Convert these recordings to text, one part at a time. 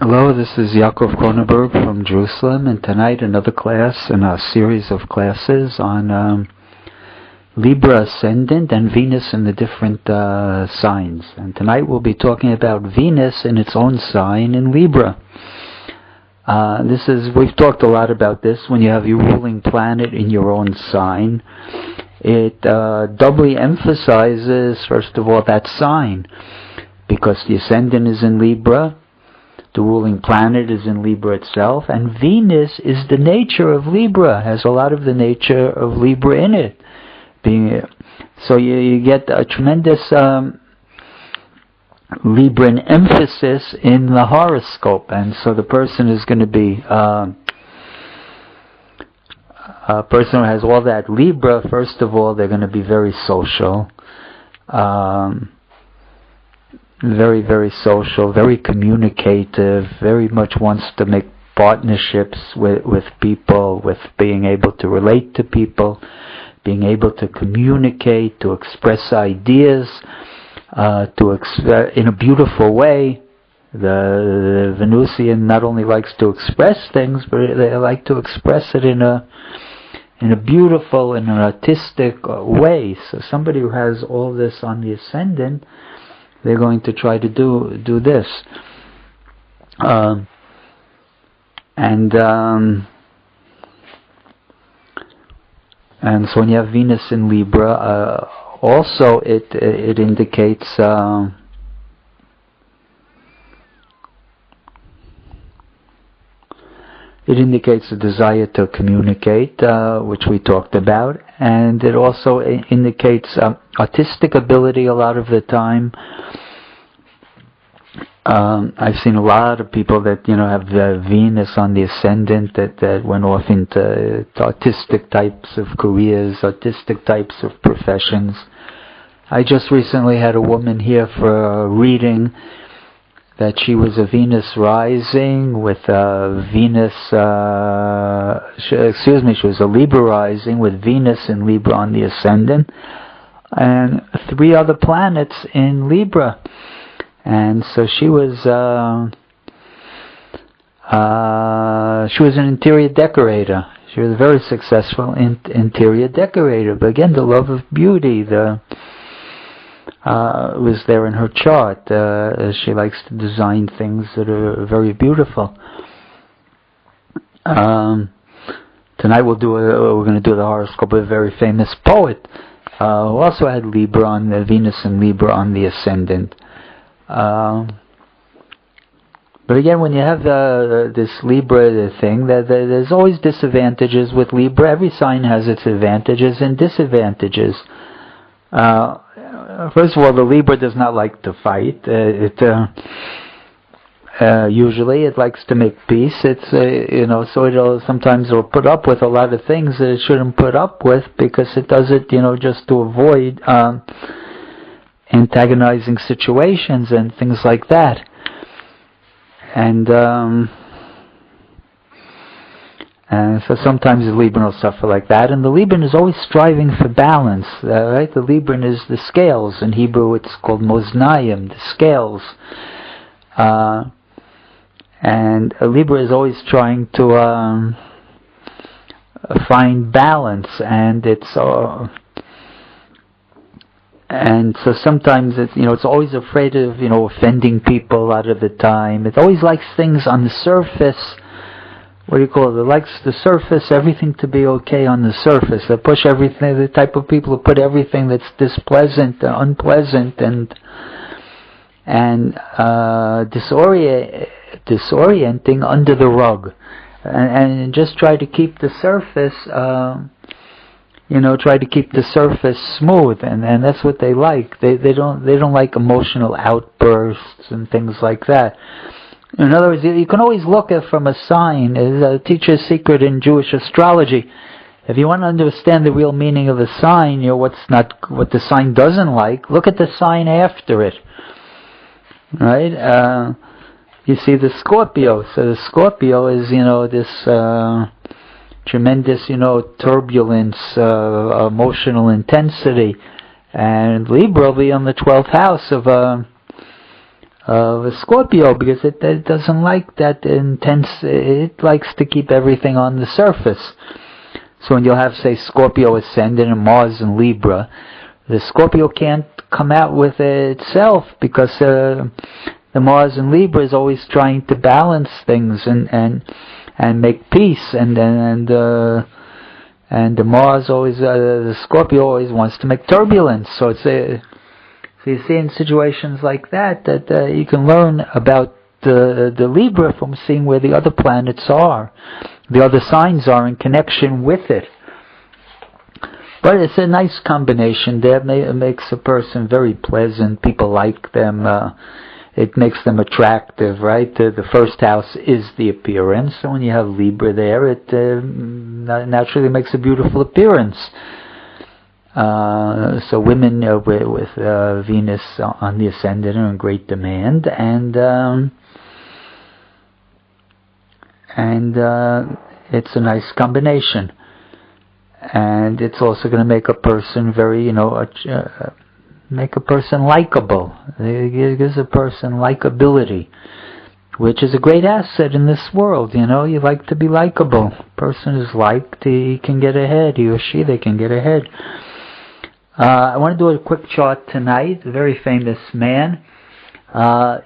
Hello, this is Yaakov Kronenberg from Jerusalem, and tonight another class in a series of classes on Libra ascendant and Venus in the different signs. And tonight we'll be talking about Venus in its own sign in Libra. We've talked a lot about this. When you have your ruling planet in your own sign, it doubly emphasizes, first of all, that sign, because the ascendant is in Libra, the ruling planet is in Libra itself, and Venus is the nature of Libra, has a lot of the nature of Libra in it. So you get a tremendous Libran emphasis in the horoscope, and so the person is going to be a person who has all that Libra. First of all, they're going to be very social. Very, very social, very communicative, very much wants to make partnerships with people, with being able to relate to people, being able to communicate, to express ideas, in a beautiful way. The Venusian not only likes to express things, but they like to express it in a beautiful, in an artistic way. So somebody who has all this on the ascendant, they're going to try to do this. And so when you have Venus in Libra, also it indicates a desire to communicate, which we talked about, and it also indicates artistic ability a lot of the time. I've seen a lot of people that have the Venus on the ascendant that went off into artistic types of careers, artistic types of professions. I just recently had a woman here for a reading that she was a Venus rising with a she was a Libra rising with Venus in Libra on the ascendant, and 3 other planets in Libra. And so she was an interior decorator. She was a very successful interior decorator. But again, the love of beauty was there in her chart. She likes to design things that are very beautiful. Tonight we're going to do the horoscope of a very famous poet who also had Libra on the Venus and Libra on the ascendant. But again, when you have this Libra thing, there's always disadvantages with Libra. Every sign has its advantages and disadvantages. First of all, the Libra does not like to fight. Usually it likes to make peace. So sometimes it'll put up with a lot of things that it shouldn't put up with, because it does it, just to avoid antagonizing situations and things like that. And so sometimes the Libran will suffer like that, and the Libran is always striving for balance, right? The Libran is the scales. In Hebrew it's called moznayim, the scales. And a Libra is always trying to find balance, and and so sometimes it's always afraid of offending people a lot of the time. It always likes things on the surface. What do you call it? It likes the surface, everything to be okay on the surface. They push everything. The type of people who put everything that's displeasant, unpleasant, and disorienting under the rug, and just try to keep the surface. Try to keep the surface smooth, and that's what they like. They don't like emotional outbursts and things like that. In other words, you can always look at from a sign. It's a teacher's secret in Jewish astrology. If you want to understand the real meaning of a sign, what the sign doesn't like, look at the sign after it. Right? You see the Scorpio. So the Scorpio is this tremendous, turbulence, emotional intensity, and Libra will be on the 12th house of of a Scorpio, because it doesn't like that intense. It likes to keep everything on the surface. So when you'll have, say, Scorpio ascendant and Mars in Libra, the Scorpio can't come out with itself, because the Mars in Libra is always trying to balance things and make peace, and the Mars always, the Scorpio always wants to make turbulence. So it's so you see in situations like that you can learn about the Libra from seeing where the other planets are, the other signs are in connection with it. But it's a nice combination there. It makes a person very pleasant. People like them. It makes them attractive, right? The first house is the appearance. So when you have Libra there, it naturally makes a beautiful appearance. So women with Venus on the ascendant are in great demand, and it's a nice combination. And it's also going to make a person very, make a person likable. It gives a person likability, which is a great asset in this world. You like to be likable. Person is liked, he can get ahead. He or she, they can get ahead. I want to do a quick chart tonight. A very famous man.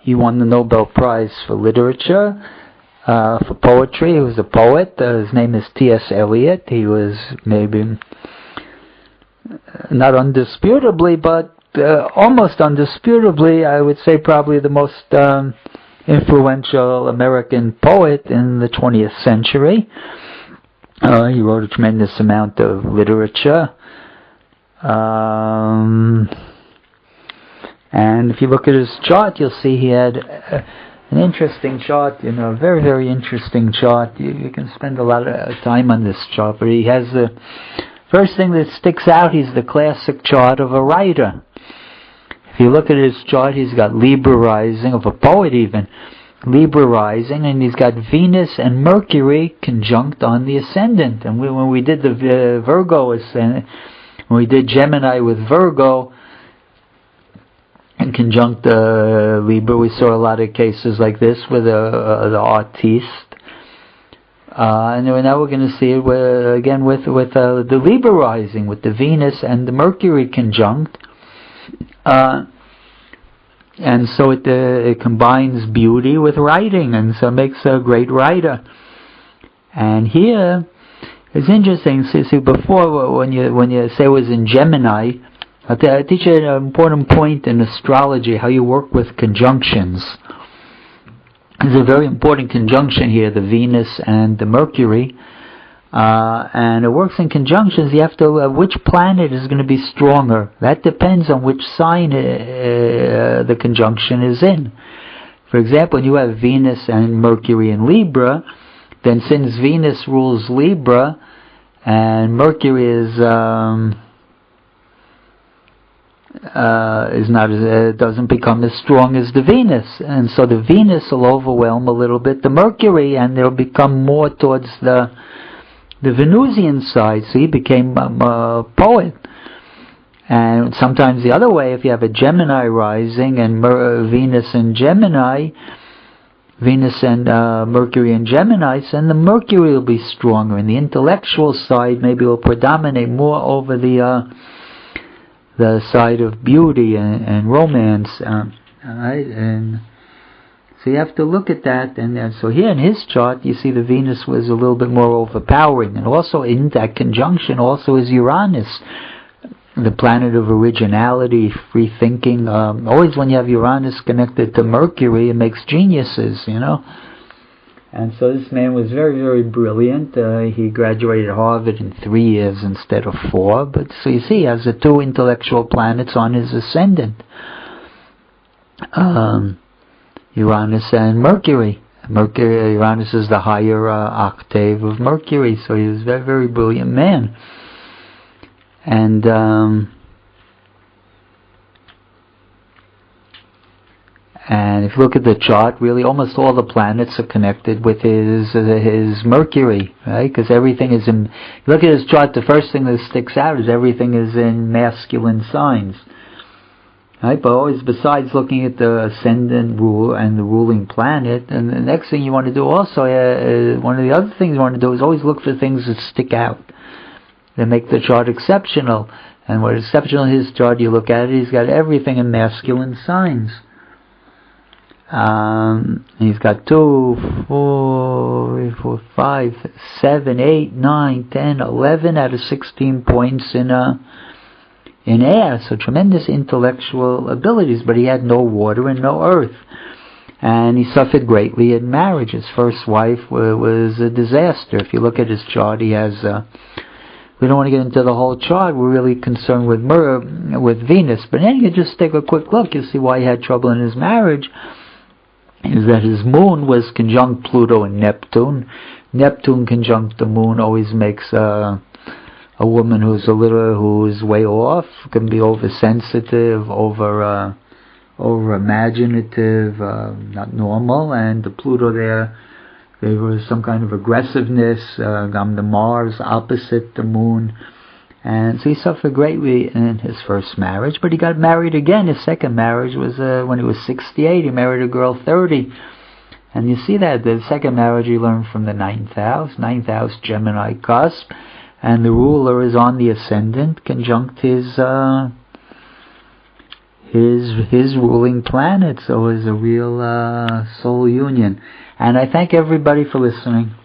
He won the Nobel Prize for Literature, for poetry. He was a poet. His name is T.S. Eliot. He was maybe not undisputably, but almost undisputably, I would say probably the most influential American poet in the 20th century. He wrote a tremendous amount of literature. And if you look at his chart, you'll see he had an interesting chart, very, very interesting chart. You can spend a lot of time on this chart, but he has the first thing that sticks out. He's the classic chart of a writer. If you look at his chart, he's got Libra rising, of a poet even, Libra rising, and he's got Venus and Mercury conjunct on the ascendant. And when we did the Virgo ascendant, when we did Gemini with Virgo and conjunct Libra, we saw a lot of cases like this with the artiste. And now we're going to see it again with the Libra rising, with the Venus and the Mercury conjunct. And so it combines beauty with writing, and so it makes a great writer. And here, it's interesting. See, before when you say it was in Gemini, I teach you an important point in astrology, how you work with conjunctions. There's a very important conjunction here, the Venus and the Mercury, and it works in conjunctions. You have to which planet is going to be stronger. That depends on which sign the conjunction is in. For example, when you have Venus and Mercury in Libra, then since Venus rules Libra and Mercury is not doesn't become as strong as the Venus, and so the Venus will overwhelm a little bit the Mercury, and they'll become more towards the Venusian side. So he became a poet. And sometimes the other way, if you have a Gemini rising and Venus and Gemini, Venus and Mercury and Gemini, then the Mercury will be stronger, and the intellectual side maybe will predominate more over the side of beauty and romance. Alright, and so you have to look at that, and so here in his chart you see the Venus was a little bit more overpowering, and also in that conjunction also is Uranus, the planet of originality, free thinking. Always when you have Uranus connected to Mercury, it makes geniuses, And so this man was very, very brilliant. He graduated Harvard in 3 years instead of 4. But so you see, he has the 2 intellectual planets on his ascendant, Uranus and Mercury. Uranus is the higher octave of Mercury, so he was a very, very brilliant man. And if you look at the chart, really almost all the planets are connected with his Mercury, right? Because everything is in. You look at his chart, the first thing that sticks out is everything is in masculine signs. Right, but always, besides looking at the ascendant rule and the ruling planet, and the next thing you want to do also, one of the other things you want to do is always look for things that stick out, that make the chart exceptional. And what is exceptional in his chart, you look at it, he's got everything in masculine signs. He's got 2, 4, 5, 7, 8, 9, 10, 11 out of 16 points in air, so tremendous intellectual abilities, but he had no water and no earth. And he suffered greatly in marriage. His first wife was a disaster. If you look at his chart, he has... we don't want to get into the whole chart. We're really concerned with Venus. But then you just take a quick look. You'll see why he had trouble in his marriage. Is that his moon was conjunct Pluto and Neptune. Neptune conjunct the moon always makes a woman who's way off, can be oversensitive, over imaginative, not normal. And the Pluto there was some kind of aggressiveness. The Mars opposite the moon. And so he suffered greatly in his first marriage, but he got married again. His second marriage was when he was 68. He married a girl 30. And you see that the second marriage he learned from the 9th house, Gemini cusp, and the ruler is on the ascendant, conjunct his ruling planet. So it's a real soul union. And I thank everybody for listening.